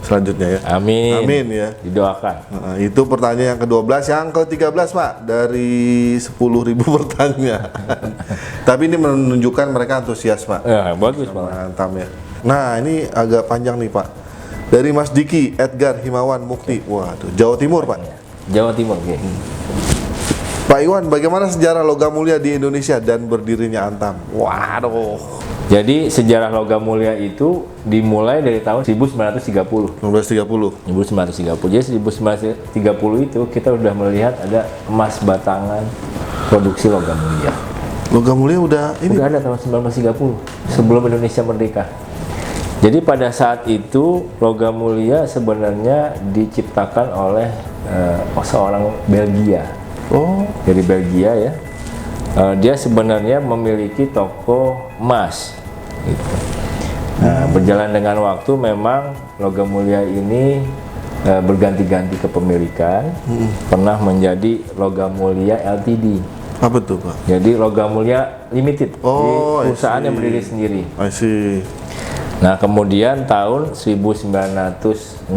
Speaker 1: selanjutnya ya.
Speaker 3: Amin.
Speaker 1: Amin ya.
Speaker 3: Didoakan.
Speaker 1: Itu pertanyaan yang ke-12, yang ke-13 Pak dari 10.000 pertanyaan. Tapi ini menunjukkan mereka antusias Pak.
Speaker 3: Ya, bagus banget.
Speaker 1: Mantap ya. Nah ini agak panjang nih Pak. Dari Mas Diki Edgar Himawan Mukti. Waduh, Jawa Timur Pak.
Speaker 3: Jawa Timur, oke.
Speaker 1: Pak Iwan, bagaimana sejarah logam mulia di Indonesia dan berdirinya Antam? Waduh.
Speaker 3: Jadi sejarah logam mulia itu dimulai dari tahun 1930.
Speaker 1: 1930.
Speaker 3: 1930. Jadi 1930 itu kita udah melihat ada emas batangan produksi logam mulia.
Speaker 1: Logam mulia udah ini.
Speaker 3: Udah ada tahun 1930 sebelum Indonesia merdeka. Jadi pada saat itu logam mulia sebenarnya diciptakan oleh seorang Belgia.
Speaker 1: Oh,
Speaker 3: Dari Belgia ya. Dia sebenarnya memiliki toko emas. Gitu. Nah, berjalan dengan waktu memang logam mulia ini berganti-ganti kepemilikan. Pernah menjadi logam mulia Ltd.
Speaker 1: apa tuh Pak?
Speaker 3: Jadi logam mulia limited.
Speaker 1: Oh,
Speaker 3: Jadi
Speaker 1: I
Speaker 3: perusahaan yang
Speaker 1: see.
Speaker 3: berdiri sendiri.
Speaker 1: I see.
Speaker 3: Nah, kemudian tahun 1968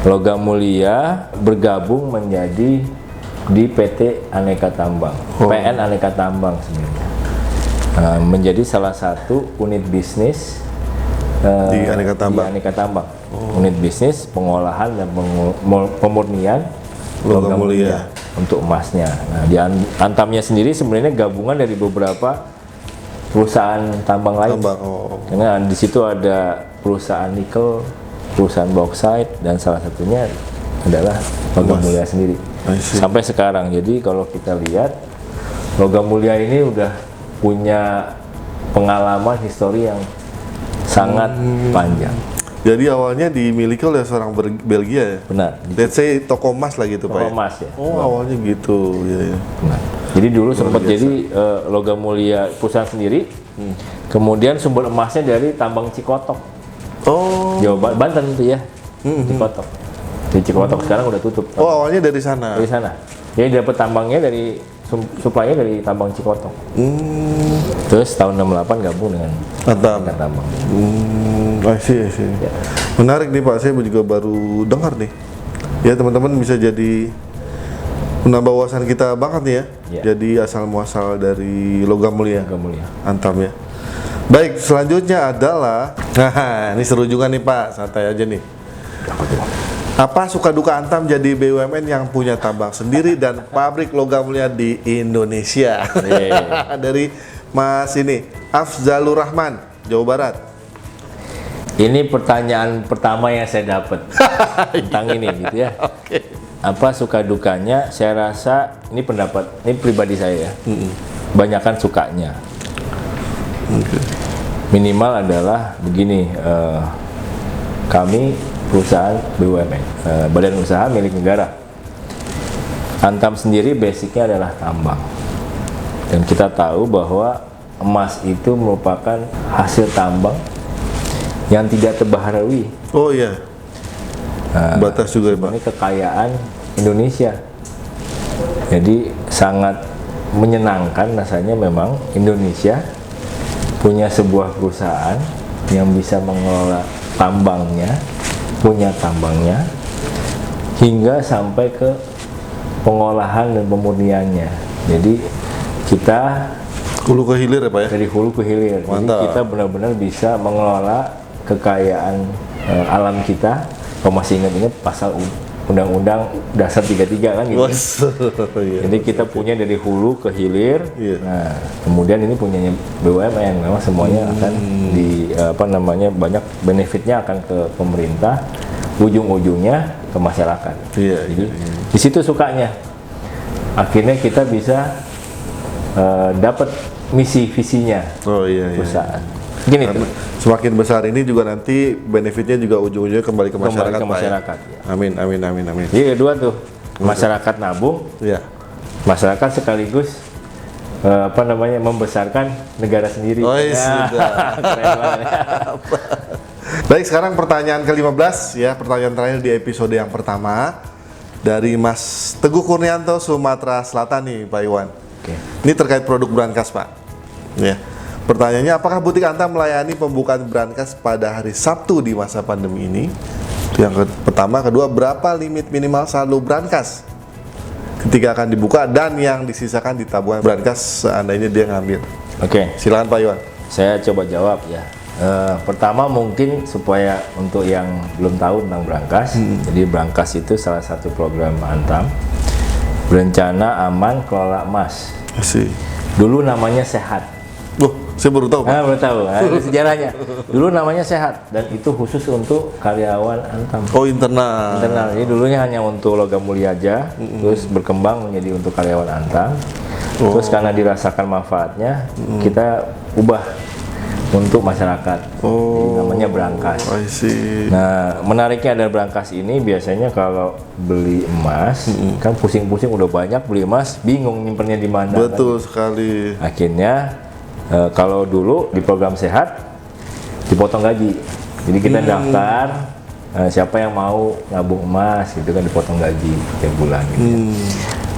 Speaker 3: logam mulia bergabung menjadi di PT Aneka Tambang, PN Aneka Tambang sebenarnya. Menjadi salah satu unit bisnis
Speaker 1: Di Aneka Tambang.
Speaker 3: Di Aneka Tambang. Unit bisnis pengolahan dan pemurnian
Speaker 1: Logam mulia.
Speaker 3: untuk emasnya. Nah, di Antamnya sendiri sebenarnya gabungan dari beberapa perusahaan tambang lain.
Speaker 1: Tambang. Oh.
Speaker 3: Karena di situ ada perusahaan nikel, perusahaan bauxite, dan salah satunya adalah logam mulia sendiri.
Speaker 1: I see.
Speaker 3: Sampai sekarang. Jadi kalau kita lihat logam mulia ini udah punya pengalaman histori yang sangat panjang.
Speaker 1: Jadi awalnya dimiliki oleh seorang Belgia ya?
Speaker 3: Benar.
Speaker 1: Let's say toko emas lah gitu Pak
Speaker 3: Toko
Speaker 1: ya?
Speaker 3: emas ya.
Speaker 1: Oh, awalnya gitu. Ya.
Speaker 3: Benar. Jadi dulu sempat jadi logam mulia perusahaan sendiri. Kemudian sumber emasnya dari tambang Cikotok.
Speaker 1: Oh.
Speaker 3: Jawa Banten itu ya. Cikotok. Di Cikotok sekarang udah tutup.
Speaker 1: Oh, awalnya dari sana.
Speaker 3: Dari sana. Jadi dapat tambangnya dari supply-nya dari tambang Cikotok. Terus tahun 68 gabung dengan
Speaker 1: Antam.
Speaker 3: Aneka Tambang.
Speaker 1: I see.
Speaker 3: Ya.
Speaker 1: Menarik nih Pak, saya juga baru dengar nih. Ya teman-teman bisa jadi menambah wawasan kita banget nih ya.
Speaker 3: Ya.
Speaker 1: Jadi asal muasal dari logam mulia.
Speaker 3: Logam mulia.
Speaker 1: Antam ya. Baik, selanjutnya adalah, nah ini seru juga nih Pak, santai aja nih. Apa suka duka Antam jadi BUMN yang punya tambang sendiri dan pabrik logam mulia di Indonesia? Dari Mas ini, Afzalur Rahman, Jawa Barat.
Speaker 3: Ini pertanyaan pertama yang saya dapat tentang ini gitu ya. Apa suka dukanya? Saya rasa ini pendapat, ini pribadi saya ya. Banyakan sukanya. Minimal adalah begini, kami perusahaan BUMN, badan usaha milik negara. Antam sendiri basicnya adalah tambang. Dan kita tahu bahwa emas itu merupakan hasil tambang yang tidak terbaharui.
Speaker 1: Oh iya. Batas juga ya, Pak.
Speaker 3: Ini kekayaan Indonesia. Jadi sangat menyenangkan rasanya memang Indonesia punya sebuah perusahaan yang bisa mengelola tambangnya, punya tambangnya, hingga sampai ke pengolahan dan pemurniannya. Jadi kita
Speaker 1: hulu ke hilir ya Pak ya?
Speaker 3: Dari hulu ke hilir. Jadi kita benar-benar bisa mengelola kekayaan alam kita. Kalau masih ingat-ingat pasal Undang-Undang Dasar 33 kan gitu. Jadi kita punya dari hulu ke hilir. Nah, kemudian ini punyanya BUMN. Memang semuanya akan di banyak benefitnya akan ke pemerintah, ujung-ujungnya ke masyarakat. Jadi di situ sukanya. Akhirnya kita bisa dapat misi visinya perusahaan. Gini tuh.
Speaker 1: Semakin besar ini juga nanti benefitnya juga ujung-ujungnya kembali ke masyarakat.
Speaker 3: Masyarakat.
Speaker 1: Ya? Amin.
Speaker 3: Jadi kedua tuh masyarakat nabung, masyarakat sekaligus membesarkan negara sendiri.
Speaker 1: Sudah.
Speaker 3: Keren banget.
Speaker 1: Baik, sekarang pertanyaan ke-15 ya, pertanyaan terakhir di episode yang pertama dari Mas Teguh Kurnianto, Sumatera Selatan nih, Pak Iwan. Ini terkait produk brankas, Pak. Ya. Pertanyaannya, apakah butik Antam melayani pembukaan brankas pada hari Sabtu di masa pandemi ini? Itu yang pertama. Kedua, berapa limit minimal saldo brankas ketika akan dibuka dan yang disisakan di tabungan brankas seandainya dia ngambil? Silakan Pak Iwan.
Speaker 3: Saya coba jawab ya. Pertama mungkin supaya untuk yang belum tahu tentang brankas, jadi brankas itu salah satu program Antam, berencana aman kelola emas. Dulu namanya Sehat.
Speaker 1: Saya baru tahu, Pak.
Speaker 3: Baru tahu. Itu sejarahnya. Dulu namanya Sehat dan itu khusus untuk karyawan Antam.
Speaker 1: Oh, internal.
Speaker 3: Jadi dulunya hanya untuk logam mulia aja, terus berkembang menjadi untuk karyawan Antam. Terus karena dirasakan manfaatnya, kita ubah untuk masyarakat. Jadi namanya brankas. Nah, menariknya ada brankas ini biasanya kalau beli emas, kan pusing-pusing udah banyak beli emas, bingung nyimpennya di mana.
Speaker 1: Betul sekali.
Speaker 3: Akhirnya kalau dulu di program Sehat dipotong gaji. Jadi kita daftar siapa yang mau nabung emas gitu kan, dipotong gaji tiap bulan gitu.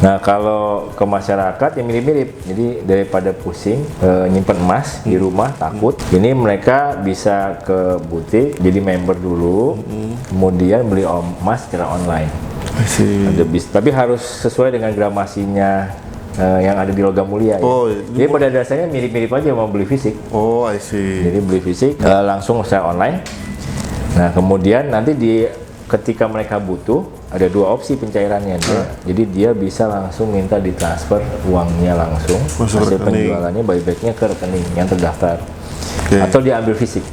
Speaker 3: Nah, kalau ke masyarakat yang mirip-mirip. Jadi daripada pusing nyimpen emas di rumah takut, ini mereka bisa ke butik jadi member dulu, kemudian beli emas secara online. Tapi harus sesuai dengan gramasinya yang ada di logam mulia. Jadi pada dasarnya mirip-mirip aja mau beli fisik. Jadi beli fisik langsung secara online. Nah, kemudian nanti ketika mereka butuh ada dua opsi pencairannya. Jadi dia bisa langsung minta ditransfer uangnya langsung, hasil penjualannya buybacknya ke rekening yang terdaftar. Atau dia ambil fisik.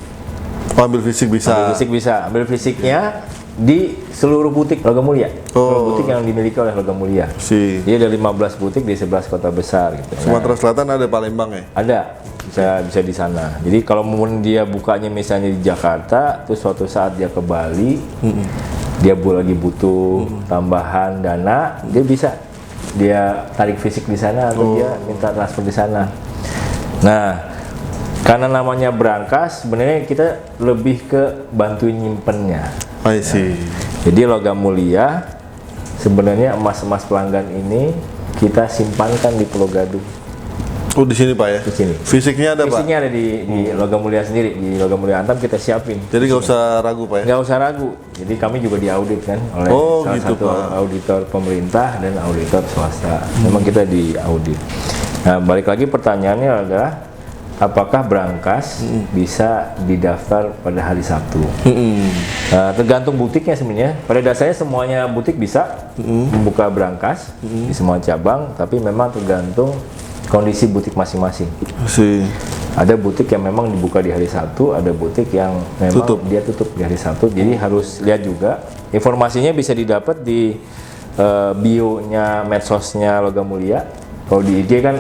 Speaker 1: Ambil fisik bisa.
Speaker 3: Ambil fisiknya di seluruh butik logam mulia. Seluruh butik yang dimiliki oleh logam mulia. Jadi ada 15 butik di 11 kota besar gitu.
Speaker 1: Sumatera Selatan ada Palembang ya?
Speaker 3: Ada. Bisa di sana. Jadi kalau mau dia bukanya misalnya di Jakarta, terus suatu saat dia ke Bali, dia lagi butuh tambahan dana, dia bisa tarik fisik di sana atau dia minta transfer di sana. Nah, karena namanya brankas, sebenarnya kita lebih ke bantuin nyimpennya. Jadi logam mulia sebenarnya emas-emas pelanggan ini kita simpankan di Pulau Gadung.
Speaker 1: Di sini Pak ya?
Speaker 3: Di sini.
Speaker 1: Fisiknya ada Pak?
Speaker 3: Fisiknya ada di logam mulia sendiri. Di logam mulia Antam kita siapin.
Speaker 1: Jadi nggak usah ragu Pak ya?
Speaker 3: Nggak usah ragu. Jadi kami juga diaudit kan oleh salah satu auditor pemerintah dan auditor swasta. Memang kita diaudit. Nah, balik lagi pertanyaannya adalah apakah brankas bisa didaftar pada hari Sabtu. Tergantung butiknya sebenarnya. Pada dasarnya semuanya butik bisa membuka brankas di semua cabang, tapi memang tergantung kondisi butik masing-masing. Ada butik yang memang dibuka di hari Sabtu, ada butik yang memang dia tutup di hari Sabtu. Jadi harus lihat juga. Informasinya bisa didapat di bio-nya medsosnya Logam Mulia. Kalau di IG kan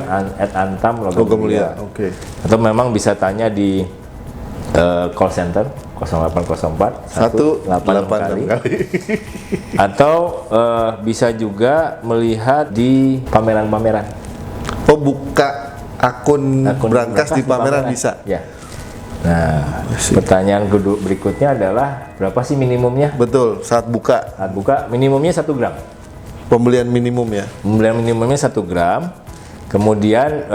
Speaker 3: @antam Logam Mulia.
Speaker 1: Oke.
Speaker 3: Atau memang bisa tanya di call center 0804 186 kali. Atau bisa juga melihat di pameran-pameran.
Speaker 1: Oh, buka akun brankas di pameran bisa?
Speaker 3: Ya. Nah, pertanyaan berikutnya adalah berapa sih minimumnya?
Speaker 1: Betul, saat buka.
Speaker 3: Saat buka minimumnya 1 gram.
Speaker 1: Pembelian minimum ya?
Speaker 3: Pembelian minimumnya 1 gram. Kemudian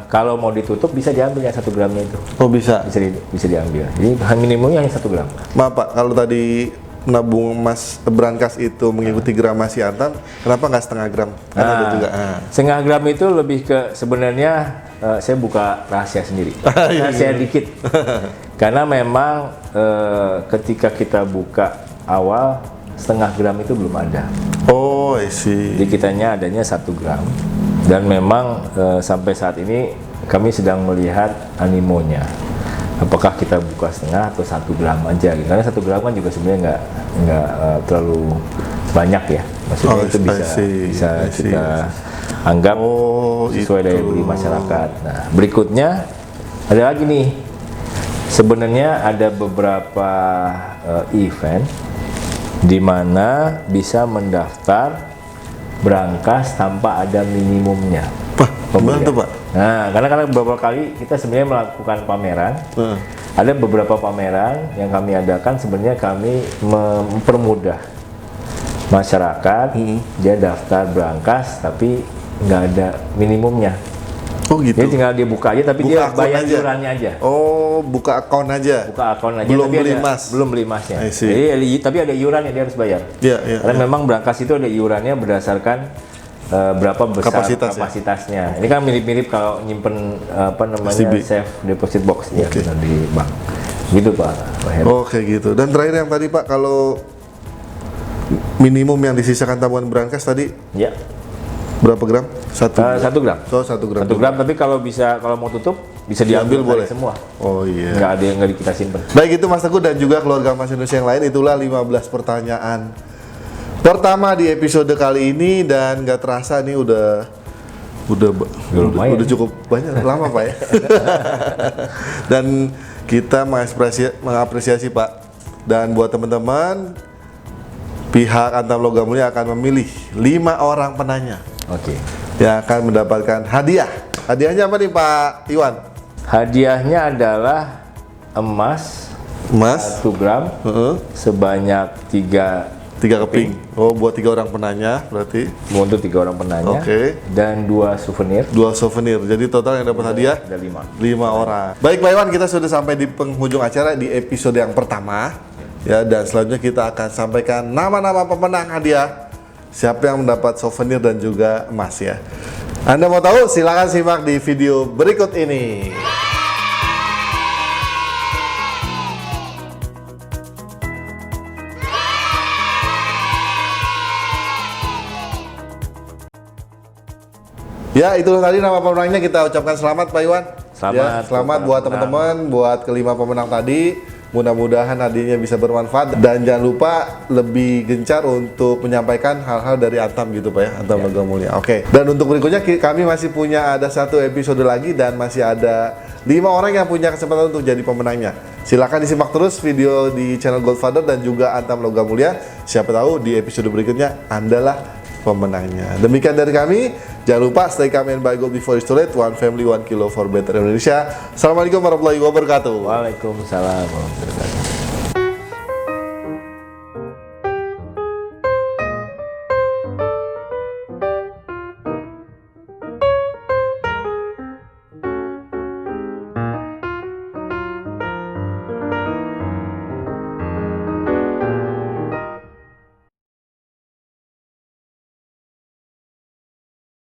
Speaker 3: kalau mau ditutup bisa diambil yang 1 gramnya itu.
Speaker 1: Oh, bisa?
Speaker 3: Bisa diambil. Jadi minimumnya hanya 1 gram.
Speaker 1: Maaf Pak, kalau tadi menabung emas brankas itu mengikuti gramasi Antam, kenapa nggak setengah gram? Karena ada juga.
Speaker 3: Setengah gram itu lebih ke sebenarnya saya buka rahasia sendiri. Rahasia dikit. Karena memang ketika kita buka awal setengah gram itu belum ada.
Speaker 1: Oh, I see.
Speaker 3: Jadi kitanya adanya 1 gram. Dan memang sampai saat ini kami sedang melihat animonya. Apakah kita buka setengah atau 1 gram aja gitu. Karena 1 gram kan juga sebenarnya nggak terlalu banyak ya. Maksudnya itu bisa kita anggap sesuai daya beli masyarakat. Nah, berikutnya ada lagi nih. Sebenarnya ada beberapa event di mana bisa mendaftar brankas tanpa ada minimumnya.
Speaker 1: Gimana tuh Pak?
Speaker 3: Nah, karena beberapa kali kita sebenarnya melakukan pameran. Ada beberapa pameran yang kami adakan, sebenarnya kami mempermudah masyarakat. Dia daftar brankas tapi nggak ada minimumnya.
Speaker 1: Oh gitu.
Speaker 3: Jadi tinggal dia buka aja, tapi
Speaker 1: Buka
Speaker 3: dia
Speaker 1: akun
Speaker 3: bayar
Speaker 1: aja.
Speaker 3: iurannya aja.
Speaker 1: Oh, buka akun aja.
Speaker 3: Buka akun aja.
Speaker 1: Belum
Speaker 3: tapi
Speaker 1: beli
Speaker 3: ada,
Speaker 1: emas.
Speaker 3: Belum beli emasnya.
Speaker 1: I see.
Speaker 3: Jadi tapi ada iuran yang dia harus bayar.
Speaker 1: Iya.
Speaker 3: Karena memang brankas itu ada iurannya berdasarkan berapa besar kapasitasnya. Ini kan mirip-mirip kalau nyimpen safe deposit box ya di bank. Gitu Pak.
Speaker 1: Oh, kayak gitu. Dan terakhir yang tadi Pak, kalau minimum yang disisakan tabungan brankas tadi
Speaker 3: Ya.
Speaker 1: berapa gram? 1
Speaker 3: gram.
Speaker 1: Oh, 1 gram.
Speaker 3: 1 gram, tapi kalau mau tutup bisa diambil
Speaker 1: boleh
Speaker 3: semua.
Speaker 1: Oh iya.
Speaker 3: Nggak kita simpen.
Speaker 1: Baik, itu Mas Teguh dan juga keluarga Mas Indonesia yang lain. Itulah 15 pertanyaan pertama di episode kali ini, dan nggak terasa nih udah cukup banyak lama Pak ya. Dan kita mengapresiasi Pak. Dan buat teman-teman, pihak Antam Logam Mulia akan memilih 5 orang penanya.
Speaker 3: Oke.
Speaker 1: Yang akan mendapatkan hadiah. Hadiahnya apa nih Pak Iwan?
Speaker 3: Hadiahnya adalah emas 1 gram sebanyak 3
Speaker 1: keping. Oh, buat 3 orang penanya berarti.
Speaker 3: Untuk 3 orang penanya.
Speaker 1: Oke.
Speaker 3: Dan 2 souvenir.
Speaker 1: 2 souvenir. Jadi total yang dapat hadiah
Speaker 3: ada 5
Speaker 1: orang. Baik Pak Iwan, kita sudah sampai di penghujung acara di episode yang pertama. Ya, dan selanjutnya kita akan sampaikan nama-nama pemenang hadiah. Siapa yang mendapat souvenir dan juga emas ya. Anda mau tahu? Silakan simak di video berikut ini. Ya, itulah tadi nama pemenangnya. Kita ucapkan selamat Pak Iwan. Selamat buat teman-teman, buat kelima pemenang tadi. Mudah-mudahan hadiahnya bisa bermanfaat, dan jangan lupa lebih gencar untuk menyampaikan hal-hal dari Antam gitu Pak ya, Antam Logam Mulia. Oke. Dan untuk berikutnya kami masih punya ada 1 episode lagi, dan masih ada 5 orang yang punya kesempatan untuk jadi pemenangnya. Silakan disimak terus video di channel Godfather dan juga Antam Logam Mulia. Siapa tahu di episode berikutnya Andalah pemenangnya. Demikian dari kami. Jangan lupa stay calm and buy gold before it's too late. One family, one kilo for better Indonesia. Assalamualaikum warahmatullahi wabarakatuh.
Speaker 3: Waalaikumsalam warahmatullahi wabarakatuh.